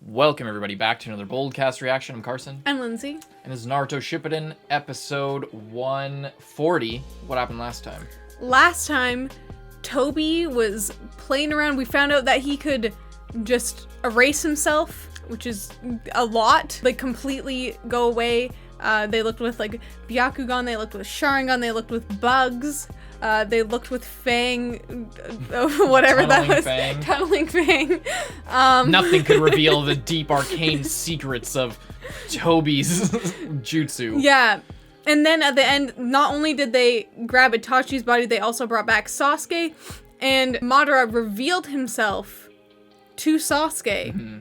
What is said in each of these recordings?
Welcome everybody back to another Boldcast reaction. I'm Carson. I'm Lindsay. And this is Naruto Shippuden, episode 140. What happened last time? Last time, Tobi was playing around. We found out that he could just erase himself, which is a lot. Like, completely go away. They looked with, like, Byakugan, they looked with Sharingan, they looked with bugs. They looked with Fang, whatever that was. Fang. Tunneling Fang. Nothing could reveal the deep arcane secrets of Tobi's jutsu. Yeah. And then at the end, not only did they grab Itachi's body, they also brought back Sasuke. And Madara revealed himself to Sasuke. Mm-hmm.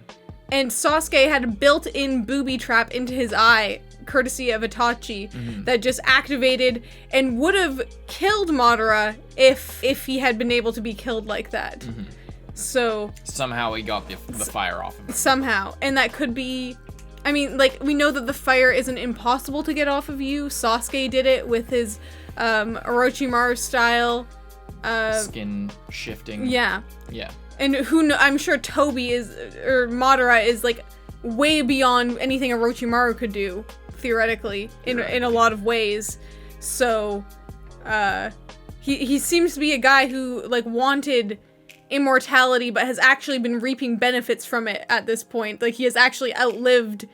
And Sasuke had a built-in booby trap into his eye, courtesy of Itachi, that just activated and would have killed Madara if he had been able to be killed like that. So somehow he got the fire off of him. Somehow. And that could be, I mean, like, we know that the fire isn't impossible to get off of you. Sasuke did it with his Orochimaru style. Skin shifting. Yeah. Yeah. And I'm sure Tobi or Madara is, like, way beyond anything Orochimaru could do, theoretically, in a lot of ways. So, he seems to be a guy who, like, wanted immortality, but has actually been reaping benefits from it at this point. Like, he has actually outlived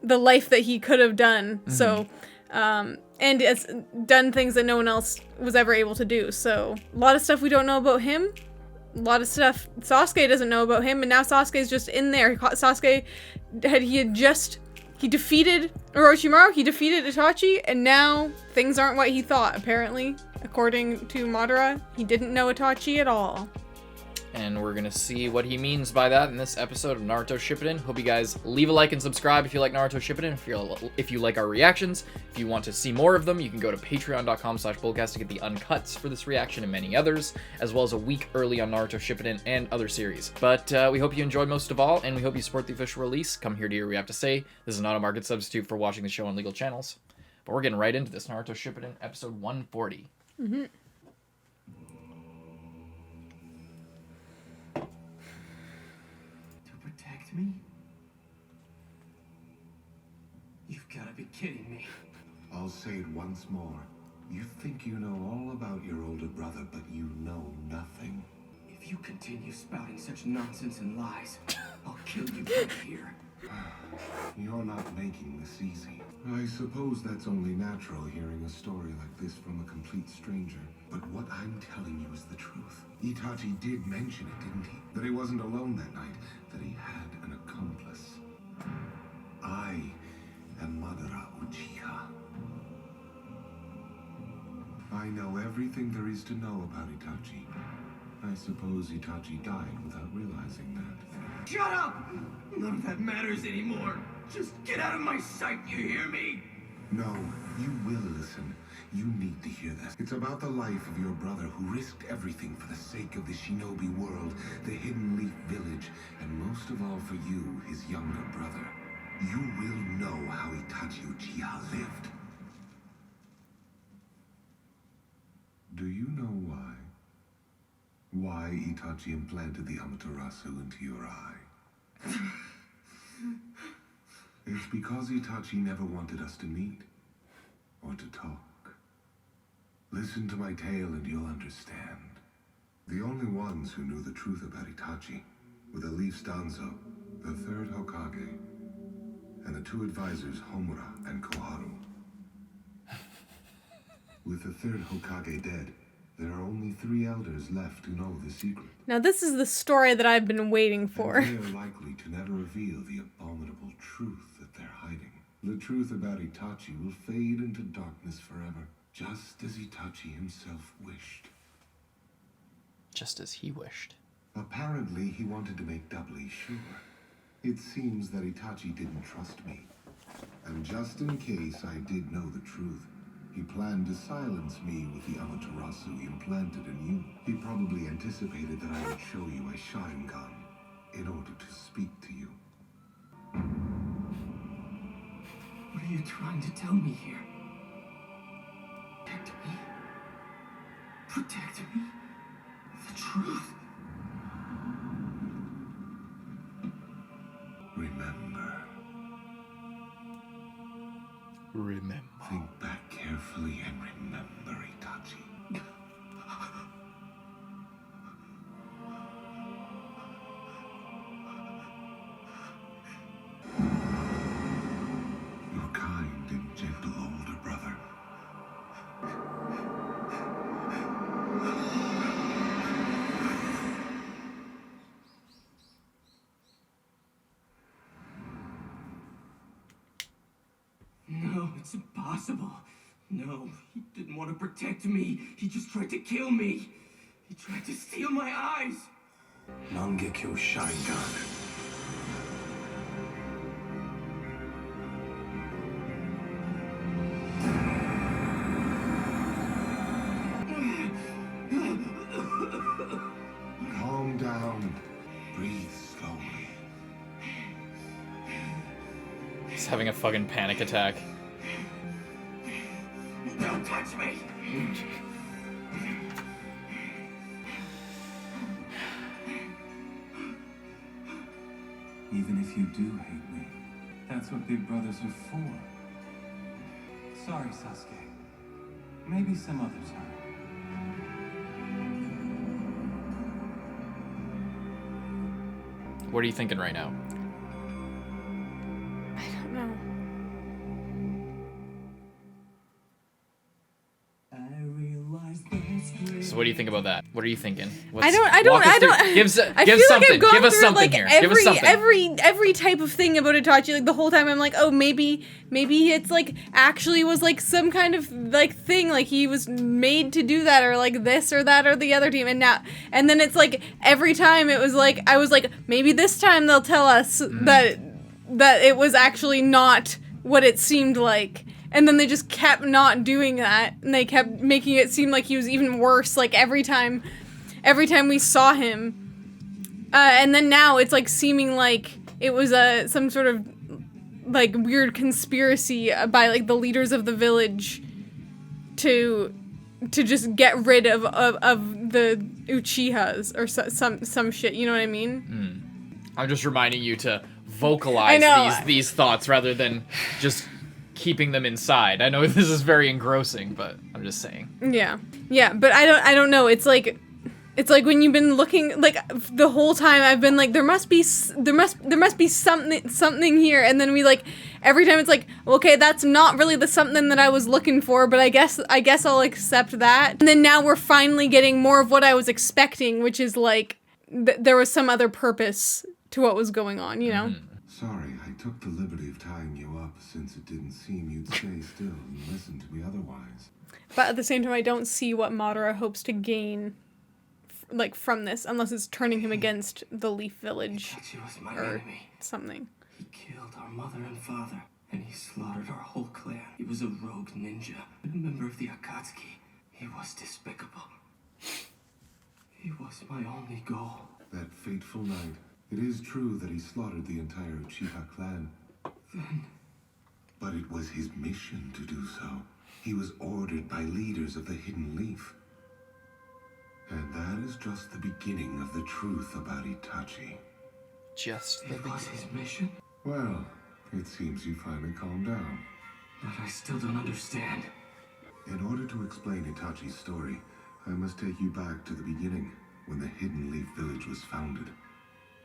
the life that he could have done. So, and has done things that no one else was ever able to do. So, a lot of stuff we don't know about him. A lot of stuff Sasuke doesn't know about him, and now Sasuke's just in there. Sasuke he defeated Orochimaru, he defeated Itachi, and now things aren't what he thought, apparently. According to Madara, he didn't know Itachi at all. And we're gonna see what he means by that in this episode of Naruto Shippuden. Hope you guys leave a like and subscribe if you like Naruto Shippuden. If you like our reactions, if you want to see more of them, you can go to patreon.com/Boldcast to get the uncuts for this reaction and many others, as well as a week early on Naruto Shippuden and other series. But we hope you enjoyed most of all, and we hope you support the official release. Come here to hear what we have to say. This is not a market substitute for watching the show on legal channels. But we're getting right into this Naruto Shippuden episode 140. Me? You've got to be kidding me. I'll say it once more. You think you know all about your older brother, but you know nothing. If you continue spouting such nonsense and lies, I'll kill you right here. You're not making this easy. I suppose that's only natural hearing a story like this from a complete stranger. But what I'm telling you is the truth. Itachi did mention it, didn't he? That he wasn't alone that night, that he had an accomplice. I am Madara Uchiha. I know everything there is to know about Itachi. I suppose Itachi died without realizing that. Shut up! None of that matters anymore. Just get out of my sight, you hear me? No, you will listen. You need to hear this. It's about the life of your brother who risked everything for the sake of the shinobi world, the Hidden Leaf Village, and most of all for you, his younger brother. You will know how Itachi Uchiha lived. Do you know why? Why Itachi implanted the Amaterasu into your eye? It's because Itachi never wanted us to meet or to talk. Listen to my tale and you'll understand. The only ones who knew the truth about Itachi were the Leaf Stanzo, the third Hokage, and the two advisors Homura and Koharu. With the third Hokage dead, there are only 3 elders left who know the secret. Now this is the story that I've been waiting for. And they are likely to never reveal the abominable truth that they're hiding. The truth about Itachi will fade into darkness forever, just as Itachi himself wished. Just as he wished. Apparently, he wanted to make doubly sure. It seems that Itachi didn't trust me. And just in case I did know the truth, he planned to silence me with the Amaterasu implanted in you. He probably anticipated that I would show you a Sharingan in order to speak to you. What are you trying to tell me here? Protect me? Protect me? The truth? Remember Remember. Think back carefully and remember, Itachi. Your kind and gentle older brother. No, it's impossible. No, he didn't want to protect me. He just tried to kill me. He tried to steal my eyes. Mangekyo Sharingan. Calm down. Breathe slowly. He's having a fucking panic attack. Don't touch me. Even if you do hate me, that's what big brothers are for. Sorry, Sasuke. Maybe some other time. What are you thinking right now? I don't know. So what do you think about that? What are you thinking? I don't. Give us I feel something. like I've gone Give us through something like here. Give us something. every type of thing about Itachi. Like the whole time, I'm like, oh, maybe it's like actually was like some kind of like thing. Like he was made to do that, or like this or that or the other team. And then it's like every time it was like I was like maybe this time they'll tell us that it was actually not what it seemed like. And then they just kept not doing that, and they kept making it seem like he was even worse. Like every time we saw him, and then now it's like seeming like it was some sort of like weird conspiracy by like the leaders of the village to just get rid of the Uchihas or some shit. You know what I mean? I'm just reminding you to vocalize these thoughts rather than just keeping them inside. I know this is very engrossing, but I'm just saying. Yeah, but I don't know. It's like when you've been looking like the whole time I've been like there must be something here, and then we like every time it's like okay, that's not really the something that I was looking for, but I guess I'll accept that. And then now we're finally getting more of what I was expecting, which is like there was some other purpose to what was going on, you know? Sorry, I took the liberty of tying you up since it didn't seem you'd stay still and listen to me otherwise. But at the same time, I don't see what Madara hopes to gain from this, unless it's turning him against the Leaf Village Itachi was my or enemy. something. He killed our mother and father, and he slaughtered our whole clan. He was a rogue ninja, a member of the Akatsuki. He was despicable. He was my only goal. That fateful night, it is true that he slaughtered the entire Uchiha clan. But it was his mission to do so. He was ordered by leaders of the Hidden Leaf. And that is just the beginning of the truth about Itachi. It was his mission? Well, it seems you finally calmed down. But I still don't understand. In order to explain Itachi's story, I must take you back to the beginning, when the Hidden Leaf Village was founded.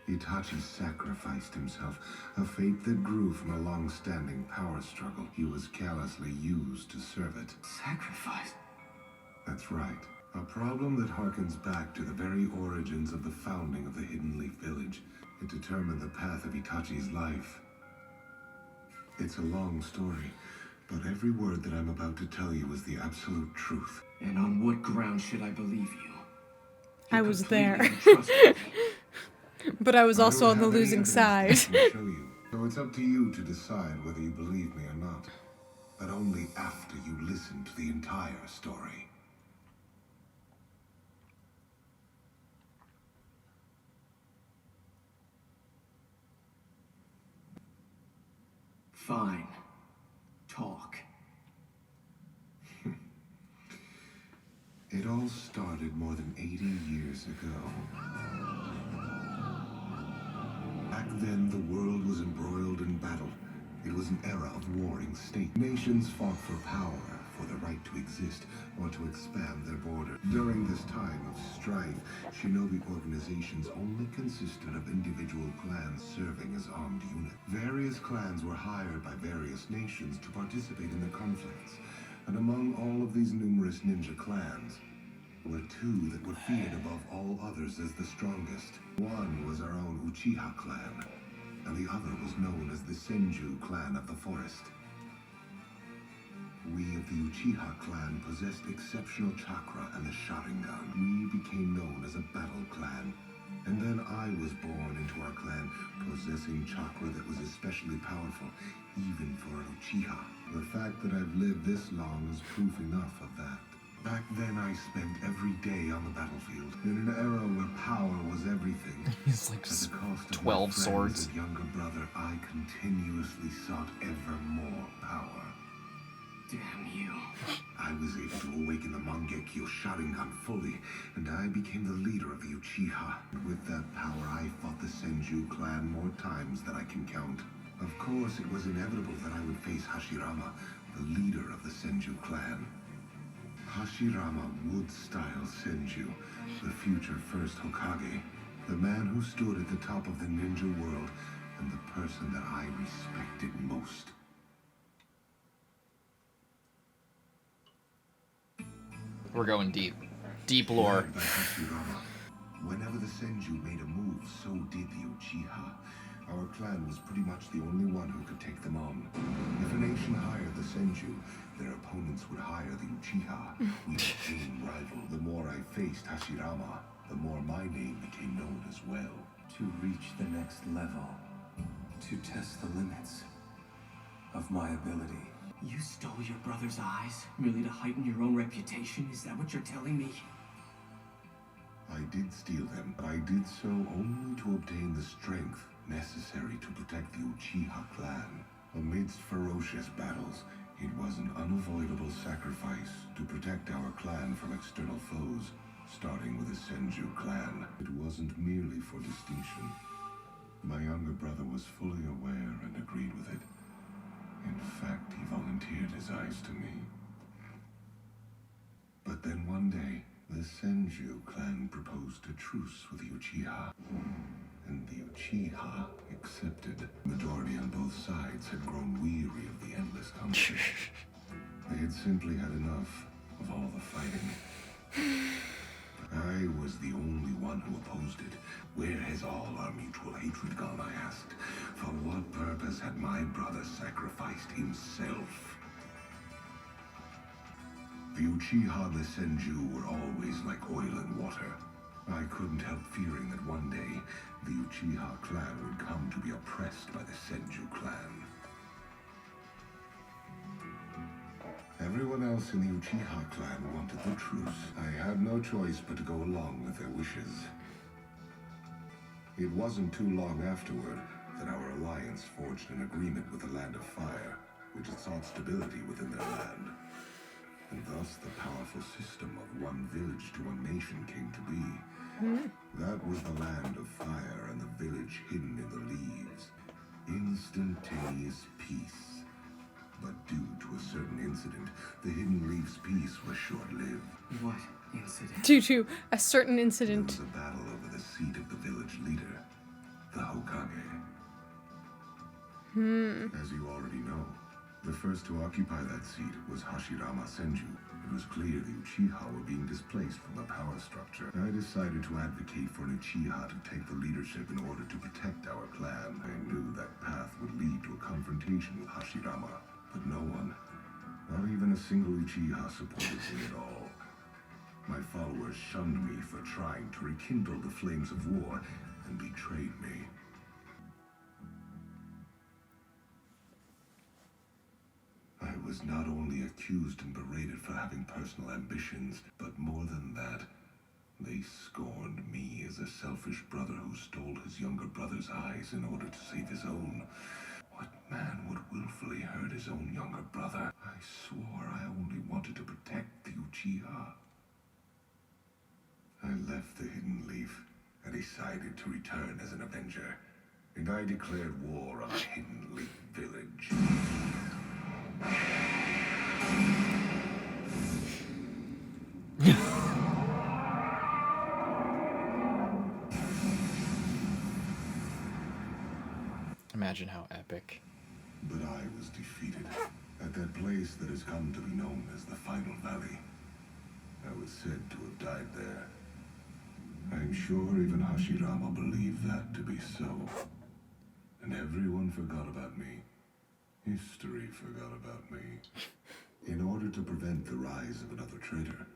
Itachi sacrificed himself, a fate that grew from a long-standing power struggle. He was callously used to serve it. Sacrifice? That's right. A problem that harkens back to the very origins of the founding of the Hidden Leaf Village. It determined the path of Itachi's life. It's a long story, but every word that I'm about to tell you is the absolute truth. And on what ground should I believe you? I was there. completely untrustworthy. But I was also I on don't the have any losing evidence side. that can show you. So it's up to you to decide whether you believe me or not. But only after you listen to the entire story. Fine. Talk. It all started more than 80 years ago. Back then, the world was embroiled in battle. It was an era of warring states. Nations fought for power, for the right to exist, or to expand their border. During this time of strife, shinobi organizations only consisted of individual clans serving as armed units. Various clans were hired by various nations to participate in the conflicts, and among all of these numerous ninja clans were two that were feared above all others as the strongest. One was our own Uchiha clan, and the other was known as the Senju clan of the forest. We of the Uchiha clan possessed exceptional chakra and the Sharingan. We became known as a battle clan. And then I was born into our clan, possessing chakra that was especially powerful, even for an Uchiha. The fact that I've lived this long is proof enough of that. Back then I spent every day on the battlefield, in an era where power was everything. He's like At the cost of 12 my friends swords. and younger brother, I continuously sought ever more power. Damn you. I was able to awaken the Mangekyo Sharingan fully, and I became the leader of the Uchiha. With that power, I fought the Senju clan more times than I can count. Of course, it was inevitable that I would face Hashirama, the leader of the Senju clan. Hashirama would-style Senju, the future first Hokage, the man who stood at the top of the ninja world, and the person that I respected most. We're going deep. Deep lore. Led by Hashirama. Whenever the Senju made a move, so did the Uchiha. Our clan was pretty much the only one who could take them on. If a nation hired the Senju, their opponents would hire the Uchiha. We became rival. The more I faced Hashirama, the more my name became known as well. To reach the next level, to test the limits of my ability. You stole your brother's eyes, merely to heighten your own reputation? Is that what you're telling me? I did steal them, but I did so only to obtain the strength necessary to protect the Uchiha clan. Amidst ferocious battles, it was an unavoidable sacrifice to protect our clan from external foes, starting with the Senju clan. It wasn't merely for distinction. My younger brother was fully aware and agreed with it. In fact, he volunteered his eyes to me. But then one day, the Senju clan proposed a truce with the Uchiha. And the Uchiha accepted. The majority on both sides had grown weary of the endless conflict. They had simply had enough of all the fighting. I was the only one who opposed it. Where has all our mutual hatred gone, I asked. For what purpose had my brother sacrificed himself? The Uchiha and the Senju were always like oil and water. I couldn't help fearing that one day, the Uchiha clan would come to be oppressed by the Senju clan. Everyone else in the Uchiha clan wanted the truce. I had no choice but to go along with their wishes. It wasn't too long afterward that our alliance forged an agreement with the Land of Fire, which had sought stability within their land. And thus the powerful system of one village to one nation came to be. That was the Land of Fire and the village hidden in the leaves. Instantaneous peace. But due to a certain incident, the Hidden Leaves peace was short-lived. What incident? Due to a certain There incident. was a battle over the seat of the village leader, the Hokage. As you already know, the first to occupy that seat was Hashirama Senju. It was clear the Uchiha were being displaced from the power structure. I decided to advocate for an Uchiha to take the leadership in order to protect our clan. I knew that path would lead to a confrontation with Hashirama, but no one, not even a single Uchiha, supported me at all. My followers shunned me for trying to rekindle the flames of war and betrayed me. I was not only accused and berated for having personal ambitions, but more than that, they scorned me as a selfish brother who stole his younger brother's eyes in order to save his own. What man would willfully hurt his own younger brother? I swore I only wanted to protect the Uchiha. I left the Hidden Leaf and decided to return as an avenger, and I declared war on the Hidden Leaf village. Imagine how epic. But I was defeated at that place that has come to be known as the Final Valley. I was said to have died there. I'm sure even Hashirama believed that to be so. And everyone forgot about me. History forgot about me. In order to prevent the rise of another traitor,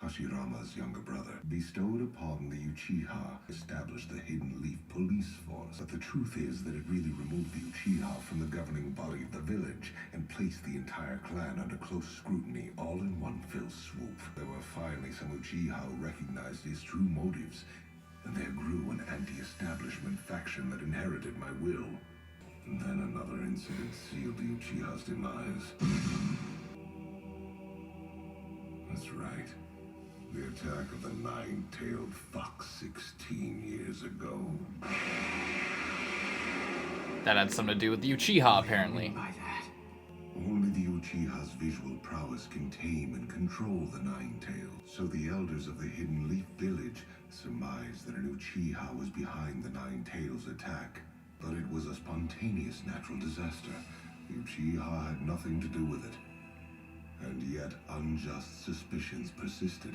Hashirama's younger brother bestowed upon the Uchiha established the Hidden Leaf Police Force. But the truth is that it really removed the Uchiha from the governing body of the village and placed the entire clan under close scrutiny all in one fell swoop. There were finally some Uchiha who recognized his true motives, and there grew an anti-establishment faction that inherited my will. And then another incident sealed the Uchiha's demise. That's right. The attack of the nine-tailed fox 16 years ago. That had something to do with the Uchiha, apparently. By that. Only the Uchiha's visual prowess can tame and control the nine-tailed. So the elders of the Hidden Leaf Village surmised that an Uchiha was behind the nine-tailed attack. But it was a spontaneous natural disaster. The Uchiha had nothing to do with it. And yet unjust suspicions persisted.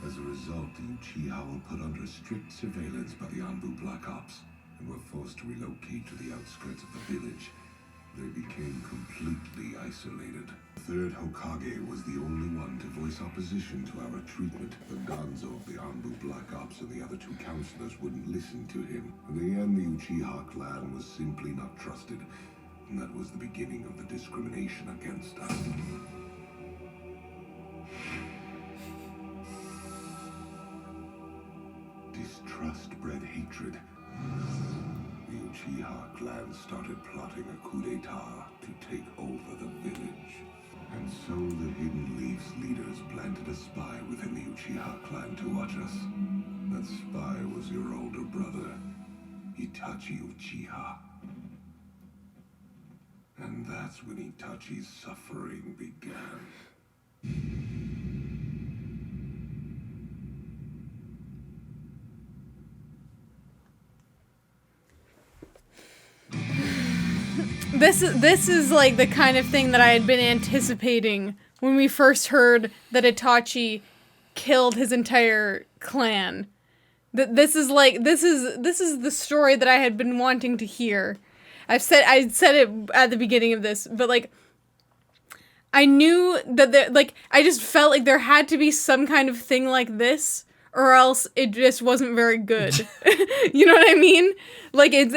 As a result, the Uchiha were put under strict surveillance by the Anbu Black Ops and were forced to relocate to the outskirts of the village. They became completely isolated. The third Hokage was the only one to voice opposition to our treatment. The Gonzo of the Anbu Black Ops and the other two counselors wouldn't listen to him. In the end, the Uchiha clan was simply not trusted, and that was the beginning of the discrimination against us. Distrust bred hatred. The Uchiha clan started plotting a coup d'etat to take over the village. And so the Hidden Leaf's leaders planted a spy within the Uchiha clan to watch us. That spy was your older brother, Itachi Uchiha. And that's when Itachi's suffering began. This is like the kind of thing that I had been anticipating when we first heard that Itachi killed his entire clan. This is the story that I had been wanting to hear. I said it at the beginning of this, but like I knew that I just felt like there had to be some kind of thing like this, or else it just wasn't very good. You know what I mean? Like it's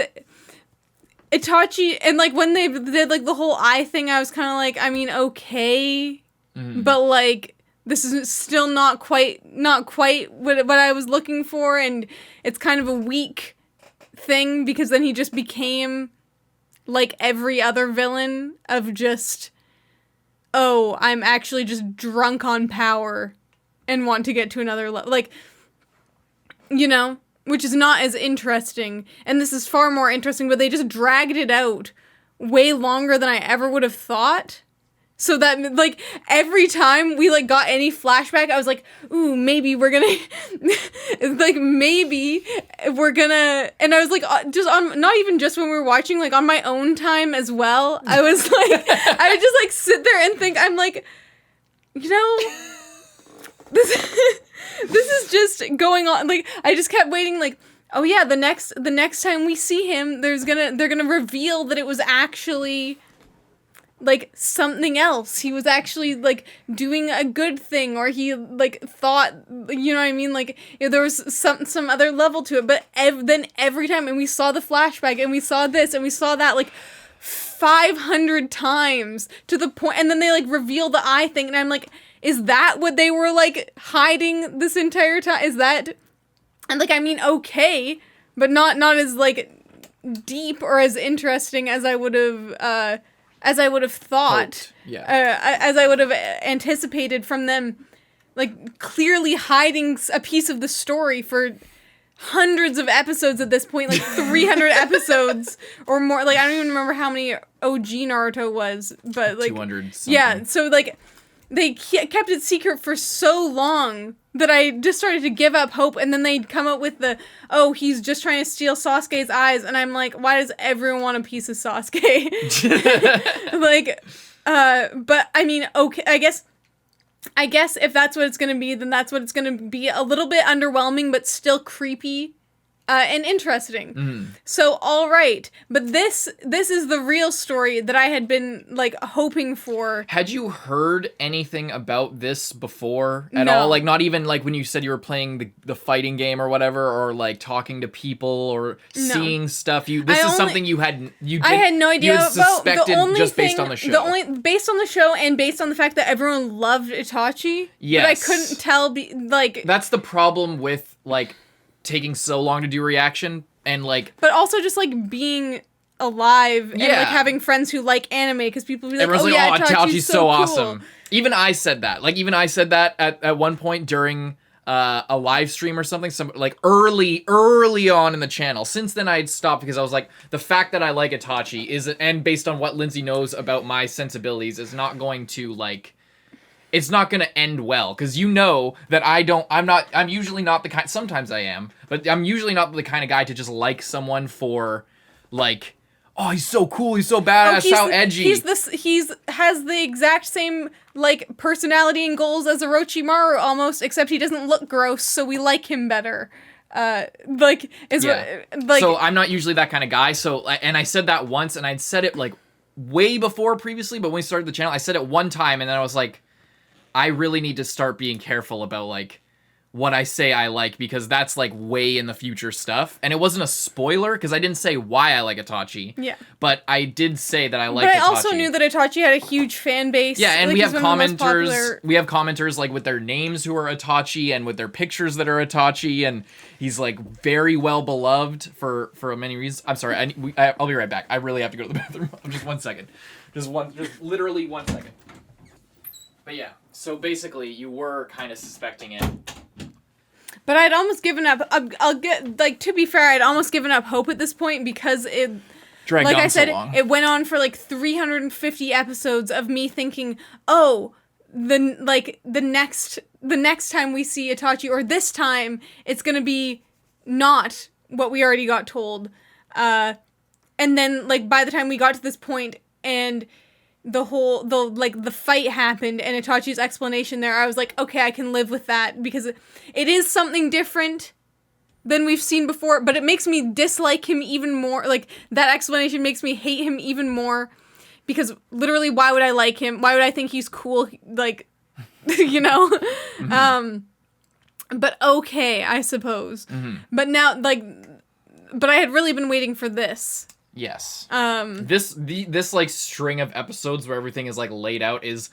Itachi, and like when they did like the whole eye thing, I was kind of like, I mean, okay, but like this is still not quite what I was looking for, and it's kind of a weak thing because then he just became like every other villain of just, oh, I'm actually just drunk on power and want to get to another level, like, you know. Which is not as interesting, and this is far more interesting, but they just dragged it out way longer than I ever would have thought. So that, like, every time we, like, got any flashback, I was like, ooh, maybe we're gonna, like, maybe we're gonna, and I was like, just on, not even just when we were watching, like, on my own time as well, I was like, I would just, like, sit there and think, I'm like, you know, this is just going on. Like, I just kept waiting, like, oh yeah, the next time we see him, they're gonna reveal that it was actually like something else. He was actually like doing a good thing, or he like thought, you know what I mean? Like, you know, there was some other level to it. But then every time, and we saw the flashback, and we saw this, and we saw that, like 500 times to the point, and then they like reveal the eye thing, and I'm like, is that what they were, like, hiding this entire time? Is that... And, like, I mean, okay, but not as, like, deep or as interesting as I would have thought. Hoped. Yeah. As I would have anticipated from them, like, clearly hiding a piece of the story for hundreds of episodes at this point, like 300 episodes or more. Like, I don't even remember how many OG Naruto was, but, like... 200 something. Yeah, so, like... They kept it secret for so long that I just started to give up hope, and then they'd come up with oh, he's just trying to steal Sasuke's eyes, and I'm like, why does everyone want a piece of Sasuke? Like, but I mean, okay, I guess if that's what it's gonna be, then that's what it's gonna be. A little bit underwhelming, but still creepy. And interesting. So, all right. But this is the real story that I had been, like, hoping for. Had you heard anything about this before at No. all? Like, not even, like, when you said you were playing the fighting game or whatever, or, like, talking to people or seeing stuff. This is something I had no idea you about. suspected The only just thing, based on the show. Based on the show and based on the fact that everyone loved Itachi. Yes. But I couldn't tell, That's the problem with, like, taking so long to do reaction and like but also just like being alive and like having friends who like anime, because people be like, everyone's oh yeah, Itachi's so cool. awesome. Even I said that at one point during a live stream or something, some like early on in the channel. Since then I'd stopped because I was like, the fact that I like Itachi and based on what Lindsay knows about my sensibilities, is not going to like, it's not going to end well, because you know that I'm usually not the kind, sometimes I am, but I'm usually not the kind of guy to just like someone for, like, oh, he's so cool, he's so badass, how edgy. He's has the exact same, like, personality and goals as Orochimaru, almost, except he doesn't look gross, so we like him better. So I'm not usually that kind of guy, and I said that once, and I'd said it, like, way before previously, but when we started the channel, I said it one time, and then I was like, I really need to start being careful about, like, what I say I like, because that's, like, way in the future stuff. And it wasn't a spoiler, because I didn't say why I like Itachi. Yeah. But I did say that I like Itachi. But I also knew that Itachi had a huge fan base. Yeah, and like, we have commenters. We have commenters, like, with their names who are Itachi, and with their pictures that are Itachi, and he's, like, very well beloved for many reasons. I'm sorry, I'll be right back. I really have to go to the bathroom. Just 1 second. Just literally 1 second. But yeah, so basically, you were kind of suspecting it. But I'd almost given up. To be fair, I'd almost given up hope at this point, because it, dragged like on I said, so long. It went on for like 350 episodes of me thinking, oh, the next time we see Itachi, or this time, it's gonna be not what we already got told. And then, like, by the time we got to this point, and the fight happened, and Itachi's explanation there, I was like, okay, I can live with that, because it is something different than we've seen before, but it makes me dislike him even more. Like, that explanation makes me hate him even more, because literally, why would I like him? Why would I think he's cool? Like, you know? Mm-hmm. But okay, I suppose. Mm-hmm. But now, like, but I had really been waiting for this. Yes. This like string of episodes where everything is like laid out it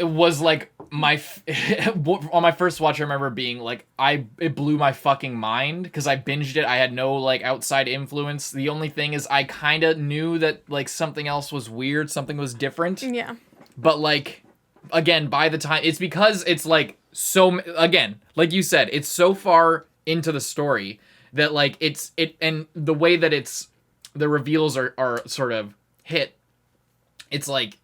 was like on my first watch, I remember being like, it blew my fucking mind, because I binged it. I had no like outside influence. The only thing is I kind of knew that like something else was weird, something was different. Yeah. But like, again, by the time, it's because it's like, so again, like you said, it's so far into the story that like and the way that the reveals are sort of hit, it's like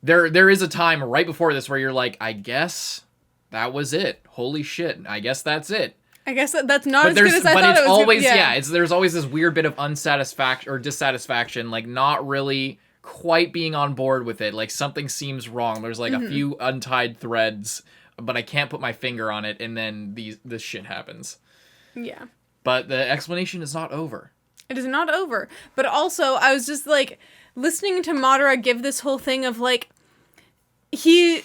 there is a time right before this where you're like, I guess that was it. Holy shit, I guess that's it. I guess that's not as good as I thought it was. Always, there's always this weird bit of unsatisfaction or dissatisfaction, like not really quite being on board with it. Like something seems wrong. There's like a few untied threads, but I can't put my finger on it, and then this shit happens. Yeah. But the explanation is not over. It is not over. But also, I was just, like, listening to Madara give this whole thing of, like, he,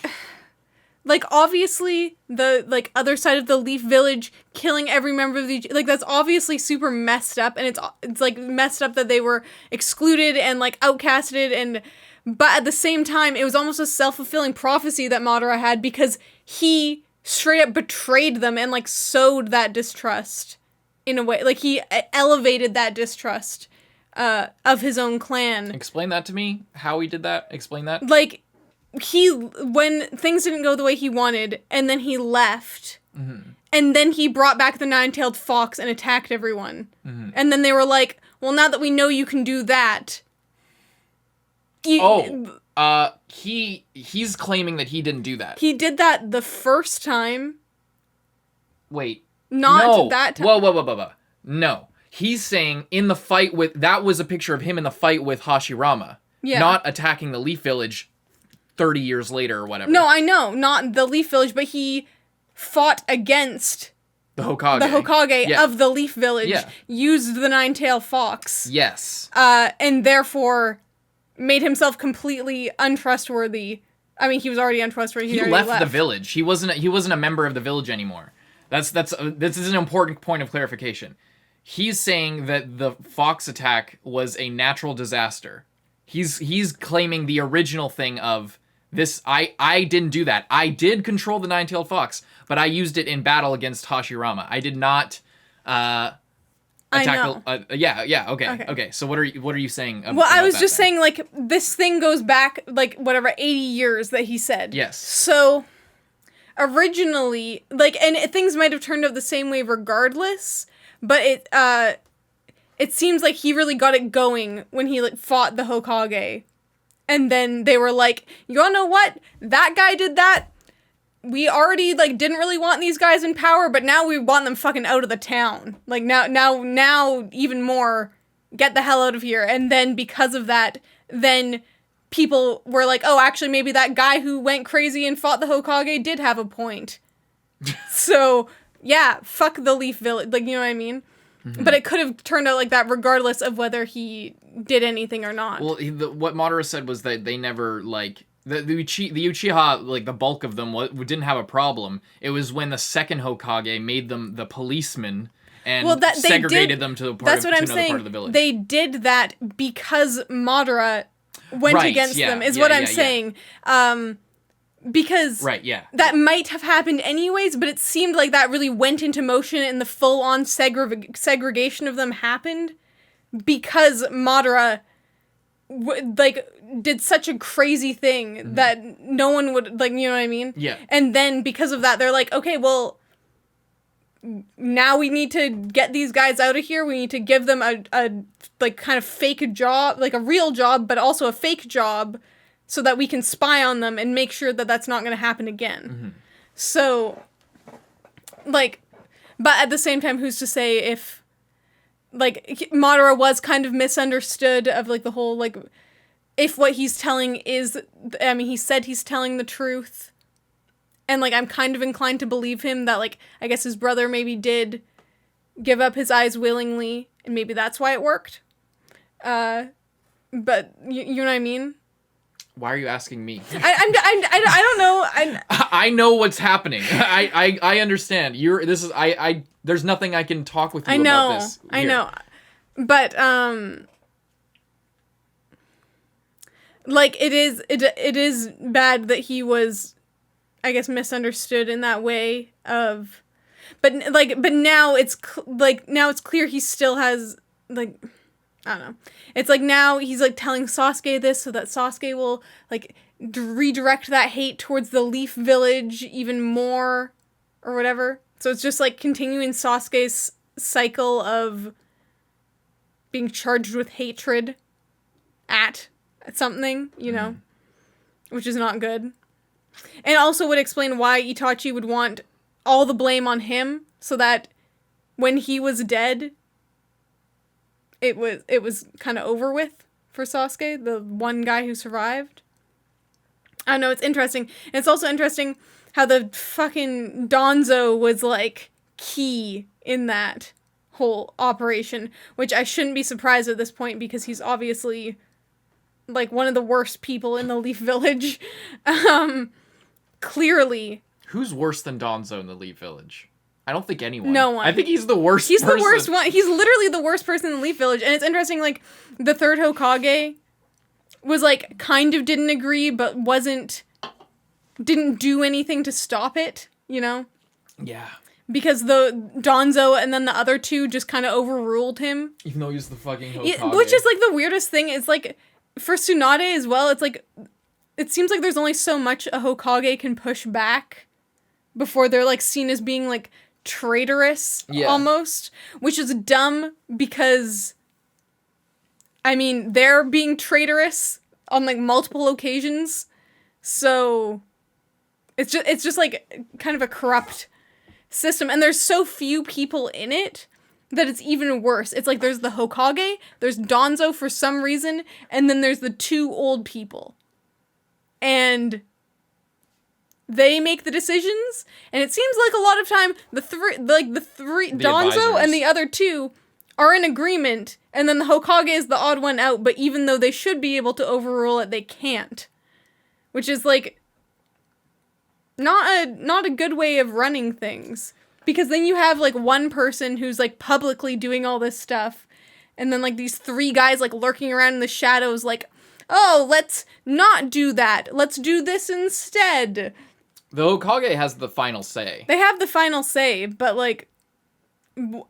like, obviously, the, like, other side of the Leaf Village killing every member of the, like, that's obviously super messed up, and it's like, messed up that they were excluded and, like, outcasted, but at the same time, it was almost a self-fulfilling prophecy that Madara had, because he straight up betrayed them and, like, sowed that distrust. In a way, like, he elevated that distrust of his own clan. Explain that to me, how he did that. Explain that. Like, when things didn't go the way he wanted, and then he left, and then he brought back the nine-tailed fox and attacked everyone. And then they were like, well, now that we know you can do that... He's claiming that he didn't do that. He did that the first time. Wait. Not that time. Whoa. No. He's saying in the fight with... That was a picture of him in the fight with Hashirama. Yeah. Not attacking the Leaf Village 30 years later or whatever. No, I know. Not the Leaf Village, but he fought against... The Hokage. The Hokage Yeah. of the Leaf Village. Yeah. Used the Nine-Tailed Fox. Yes. And therefore made himself completely untrustworthy. I mean, he was already untrustworthy. He already left the village. He wasn't a member of the village anymore. This is an important point of clarification. He's saying that the fox attack was a natural disaster. He's claiming the original thing of this. I didn't do that. I did control the nine-tailed fox, but I used it in battle against Hashirama. I did not attack. Okay. So what are you saying? Well, I was just saying, like, this thing goes back, like, whatever, 80 years that he said. Yes. So, originally, like, and things might have turned out the same way regardless, but it seems like he really got it going when he, like, fought the Hokage. And then they were like, you wanna know what? That guy did that. We already, like, didn't really want these guys in power, but now we want them fucking out of the town. Like, now, even more, get the hell out of here. And then, because of that, then people were like, oh, actually, maybe that guy who went crazy and fought the Hokage did have a point. So, yeah, fuck the Leaf Village. Like, you know what I mean? Mm-hmm. But it could have turned out like that regardless of whether he did anything or not. Well, what Madara said was that they never, like... The Uchiha, like, the bulk of them didn't have a problem. It was when the second Hokage made them the policemen and segregated them to another part of the village. They did that because Madara went against them, what I'm saying. Because that might have happened anyways, but it seemed like that really went into motion and the full-on segregation of them happened because Madara... did such a crazy thing that no one would, like, you know what I mean? Yeah. And then because of that, they're like, okay, well, now we need to get these guys out of here. We need to give them a like, kind of fake job, like a real job, but also a fake job so that we can spy on them and make sure that that's not going to happen again. Mm-hmm. So, like, but at the same time, who's to say if, like, Madara was kind of misunderstood of, like, the whole, like, if what he's telling is, I mean, he said he's telling the truth, and, like, I'm kind of inclined to believe him that, like, I guess his brother maybe did give up his eyes willingly, and maybe that's why it worked. But, you know what I mean? Why are you asking me? I don't know. I know what's happening. I understand. There's nothing I can talk with you about this. I know. But, like, it is bad that he was, I guess, misunderstood in that way of, but now it's clear he still has, like, I don't know. It's like now he's, like, telling Sasuke this so that Sasuke will, like, redirect that hate towards the Leaf Village even more or whatever. So it's just, like, continuing Sasuke's cycle of being charged with hatred at something, you know, which is not good. And also would explain why Itachi would want all the blame on him so that when he was dead, it was kind of over with for Sasuke, the one guy who survived. I don't know, it's interesting. And it's also interesting how the fucking Danzo was, like, key in that whole operation, which I shouldn't be surprised at this point because he's obviously, like, one of the worst people in the Leaf Village. Clearly. Who's worse than Danzo in the Leaf Village? I don't think anyone. No one. I think he's the worst person. He's the worst one. He's literally the worst person in the Leaf Village. And it's interesting, like, the third Hokage was, like, kind of didn't agree, but didn't do anything to stop it, you know? Yeah. Because the Danzo and then the other two just kind of overruled him. Even though he's the fucking Hokage. Which is, like, the weirdest thing. It's, like, for Tsunade as well, it's, like, it seems like there's only so much a Hokage can push back before they're, like, seen as being, like, traitorous, almost. Which is dumb because, I mean, they're being traitorous on like multiple occasions. So it's just like kind of a corrupt system, and there's so few people in it that it's even worse. It's like there's the Hokage, there's Danzo for some reason, and then there's the 2 old people. And they make the decisions, and it seems like a lot of time the three Danzo advisors. and the other 2 are in agreement, and then the Hokage is the odd one out, but even though they should be able to overrule it, they can't. Which is like not a good way of running things. Because then you have, like, one person who's, like, publicly doing all this stuff, and then, like, these 3 guys, like, lurking around in the shadows, like, oh, let's not do that. Let's do this instead. The Hokage has the final say. They have the final say, but, like... The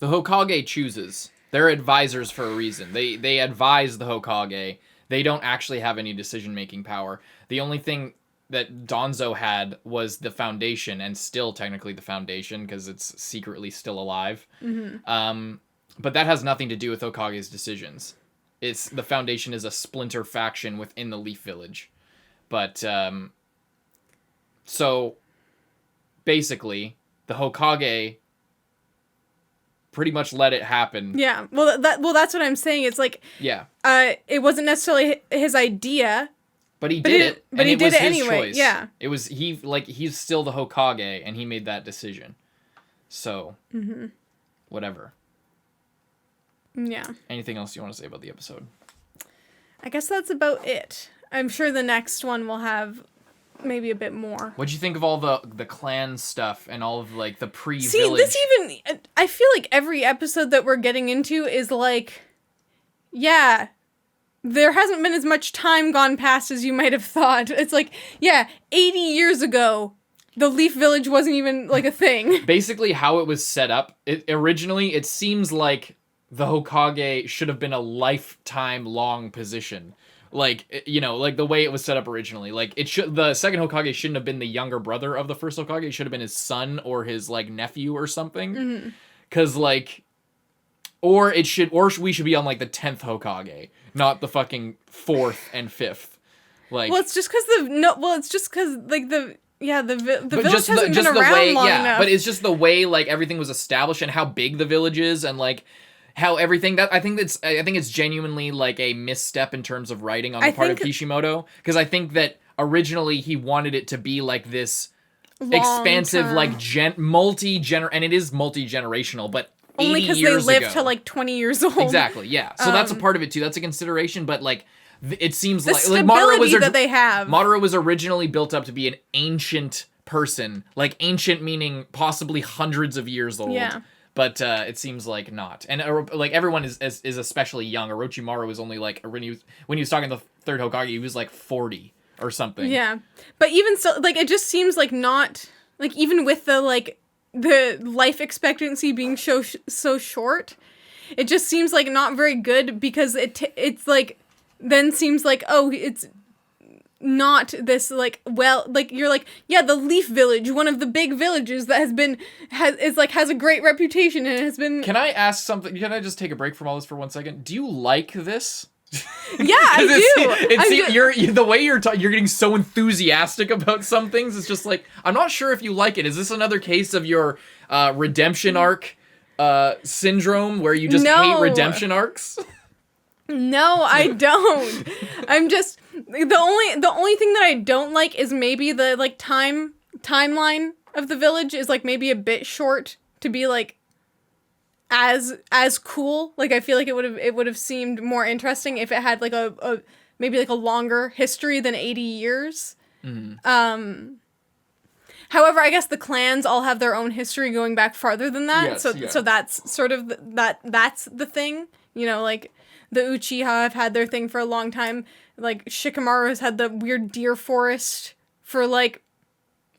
Hokage chooses. They're advisors for a reason. They advise the Hokage. They don't actually have any decision-making power. The only thing that Danzo had was the foundation, and still technically the foundation, because it's secretly still alive. Mm-hmm. But that has nothing to do with Hokage's decisions. The foundation is a splinter faction within the Leaf Village. But, so, basically, the Hokage pretty much let it happen. Yeah, well, that's what I'm saying. It's like, yeah, it wasn't necessarily his idea, but he did it. But he did it anyway. Choice. Yeah, it was he's still the Hokage, and he made that decision. So, whatever. Yeah. Anything else you want to say about the episode? I guess that's about it. I'm sure the next one will have maybe a bit more. What'd you think of all the clan stuff and all of, like, the pre-village? See, this even... I feel like every episode that we're getting into is like... Yeah, there hasn't been as much time gone past as you might have thought. It's like, yeah, 80 years ago, the Leaf Village wasn't even, like, a thing. Basically, how it was set up, originally, it seems like the Hokage should have been a lifetime-long position. Like, you know, like the way it was set up originally. Like, the second Hokage shouldn't have been the younger brother of the first Hokage. It should have been his son or his, like, nephew or something. Because, like... Or we should be on, like, the 10th Hokage, not the fucking 4th and 5th. Like, well, it's just because like the village hasn't been around way, long enough. But it's just the way, like, everything was established and how big the village is, and, like, how everything that I think it's genuinely, like, a misstep in terms of writing on the part of Kishimoto, because I think that originally he wanted it to be like this expansive, like, multi-gener, and it is multi-generational, but only because they lived to, like, 20 years old. Exactly, yeah. So that's a part of it, too. That's a consideration, but, like, it seems the like... stability that they have. Madara was originally built up to be an ancient person. Like, ancient meaning possibly hundreds of years old. Yeah. But it seems like not. And, like, everyone is especially young. Orochimaru was only, like... When he was talking to the third Hokage, he was, like, 40 or something. Yeah. But even so, like, it just seems like not... Like, even with the, like... the life expectancy being so short, it just seems like not very good, because it's like then seems like, oh, it's not this, like, well, like, you're like, yeah, the Leaf Village, one of the big villages that has a great reputation and has been... Can I ask something? Can I just take a break from all this for 1 second? Do you like this? Yeah, I do. The way you're getting so enthusiastic about some things. It's just like, I'm not sure if you like it. Is this another case of your redemption arc syndrome, where you just hate redemption arcs? No, I don't. I'm just the only thing that I don't like is maybe the, like, timeline of the village is, like, maybe a bit short to be, like, as cool. Like, I feel like it would have seemed more interesting if it had, like, a maybe, like, a longer history than 80 years. Mm-hmm. However, I guess the clans all have their own history going back farther than that. Yes, so that's sort of that's the thing. You know, like, the Uchiha have had their thing for a long time. Like, Shikamaru has had the weird deer forest for, like,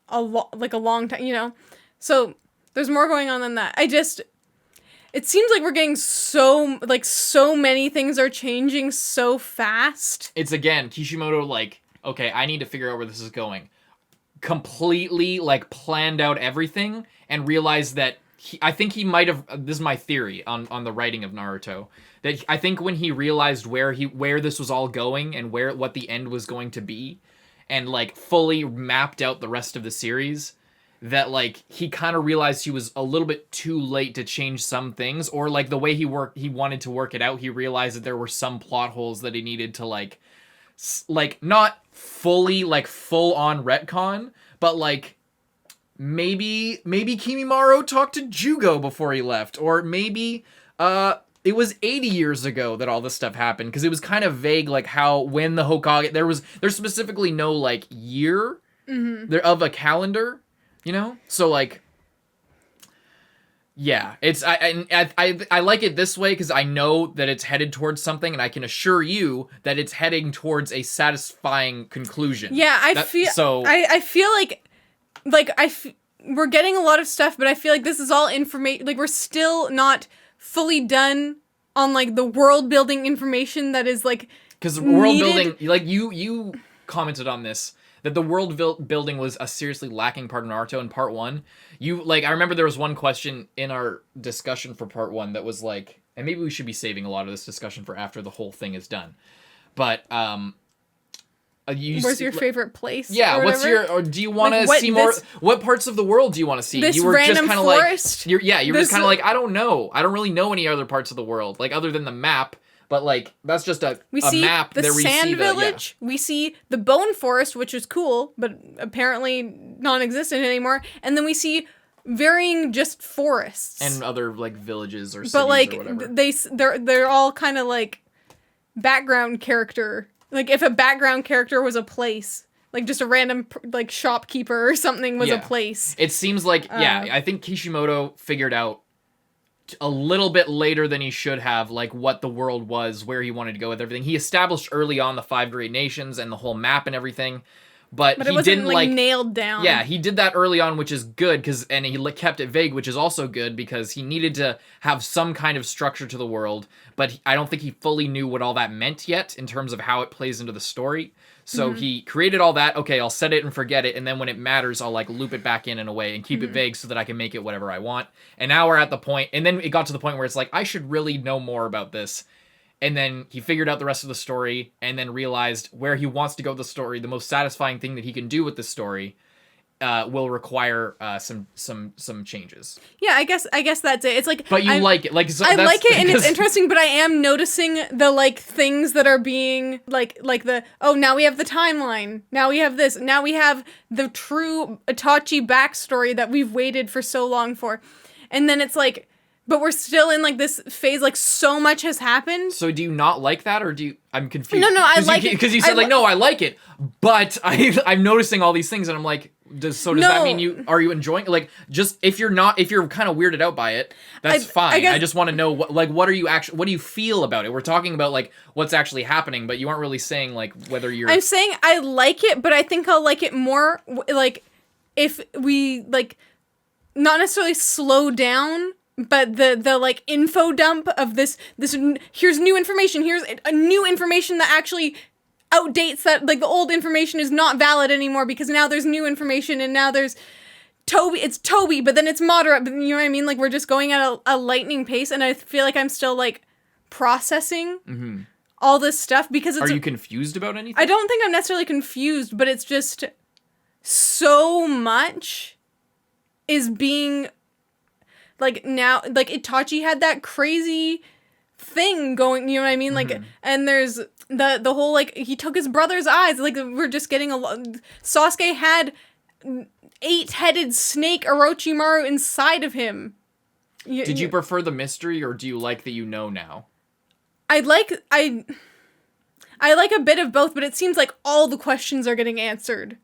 a long time, you know? So there's more going on than that. It seems like we're getting so many things are changing so fast. It's, again, Kishimoto, like, okay, I need to figure out where this is going. Completely, like, planned out everything and realized that I think he might have, this is my theory on the writing of Naruto, that I think when he realized where this was all going and what the end was going to be, and like fully mapped out the rest of the series, that like he kind of realized he was a little bit too late to change some things, or like the way he wanted to work it out, he realized that there were some plot holes that he needed to like not fully like full on retcon, but like maybe Kimimaro talked to Jugo before he left, or maybe it was 80 years ago that all this stuff happened, because it was kind of vague, like when the Hokage, there's specifically no like year there of a calendar, you know? So like, yeah, it's I like it this way because I know that it's headed towards something, and I can assure you that it's heading towards a satisfying conclusion. Yeah, I feel like we're getting a lot of stuff, but I feel like this is all information. Like, we're still not fully done on like the world building information that is like, because world building, like you commented on this, that the world building was a seriously lacking part of Naruto in part 1. I remember there was one question in our discussion for part 1 that was like, and maybe we should be saving a lot of this discussion for after the whole thing is done, but where's your favorite place? Yeah, or do you want to see more? What parts of the world do you want to see? This you were random just kind of forest? Like, you were just kind of like, I don't know. I don't really know any other parts of the world, like other than the map. But like, that's just a map. The sand village. We see the bone forest, which is cool, but apparently non-existent anymore. And then we see varying just forests and other like villages or cities, but like or whatever. they're all kind of like background character. Like, if a background character was a place, like just a random like shopkeeper or something was a place. It seems like I think Kishimoto figured out a little bit later than he should have, like what the world was, where he wanted to go with everything. He established early on the 5 great nations and the whole map and everything, but he wasn't, didn't like nailed down. Yeah, he did that early on, which is good, and he kept it vague, which is also good because he needed to have some kind of structure to the world, but I don't think he fully knew what all that meant yet in terms of how it plays into the story. So he created all that. Okay, I'll set it and forget it, and then when it matters, I'll like loop it back in a way and keep it vague so that I can make it whatever I want. And now we're at the point, and then it got to the point where it's like, I should really know more about this. And then he figured out the rest of the story, and then realized where he wants to go with the story. The most satisfying thing that he can do with the story will require some changes. Yeah, I guess that's it. It's like, but you like it, like, so I like it, and it's interesting. But I am noticing the like things that are being like the, oh, now we have the timeline. Now we have this. Now we have the true Itachi backstory that we've waited for so long for, and then it's like, but we're still in like this phase. Like, so much has happened. So do you not like that, or do you? I'm confused. No, I like it because you said no, I like it, but I'm noticing all these things, and I'm like, does that mean are you enjoying it? Like, just if you're kind of weirded out by it, that's fine. I just want to know what do you feel about it? We're talking about like what's actually happening, but you aren't really saying like whether you're. I'm saying I like it, but I think I'll like it more like if we like not necessarily slow down. But the like info dump of this here's new information. Here's a new information that actually outdates that, like the old information is not valid anymore because now there's new information and now there's Tobi. It's Tobi, but then it's Madara. But you know what I mean? Like, we're just going at a lightning pace, and I feel like I'm still like processing all this stuff because it's. Are you confused about anything? I don't think I'm necessarily confused, but it's just so much is being. Like, now, like, Itachi had that crazy thing going, you know what I mean? Like, and there's the whole, like, he took his brother's eyes. Like, we're just getting Sasuke had 8-headed snake Orochimaru inside of him. Did you prefer the mystery, or do you like that you know now? I like a bit of both, but it seems like all the questions are getting answered.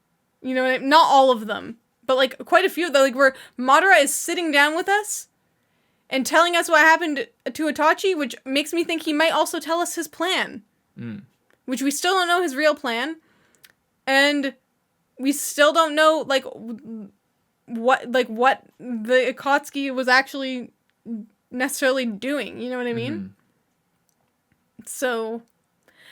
You know what I mean? Not all of them. But, like, quite a few, though, like, where Madara is sitting down with us and telling us what happened to Itachi, which makes me think he might also tell us his plan. Which we still don't know his real plan. And we still don't know, like, what the Akatsuki was actually necessarily doing. You know what I mean? So,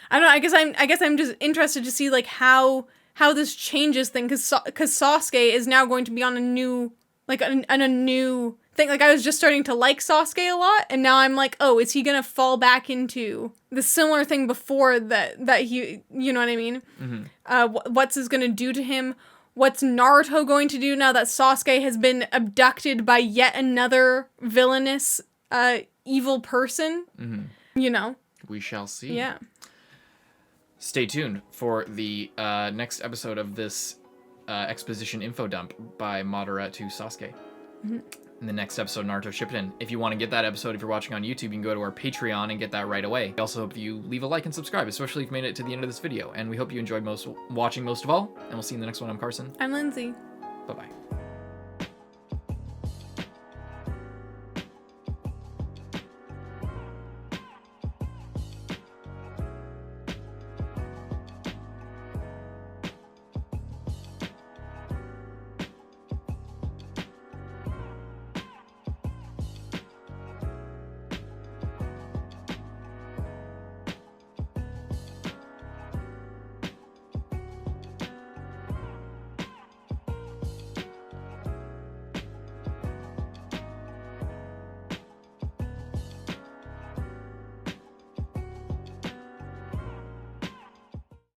I don't know, I guess I'm just interested to see, like, how this changes things, because Sasuke is now going to be on a new, like, on a new thing. Like, I was just starting to like Sasuke a lot, and now I'm like, oh, is he gonna fall back into the similar thing before that he, you know what I mean? What's this gonna do to him? What's Naruto going to do now that Sasuke has been abducted by yet another villainous, evil person? You know? We shall see. Yeah. Stay tuned for the next episode of this exposition info dump by Madara to Sasuke. In the next episode of Naruto Shippuden. If you want to get that episode, if you're watching on YouTube, you can go to our Patreon and get that right away. We also hope you leave a like and subscribe, especially if you made it to the end of this video. And we hope you enjoyed watching most of all. And we'll see you in the next one. I'm Carson. I'm Lindsay. Bye-bye.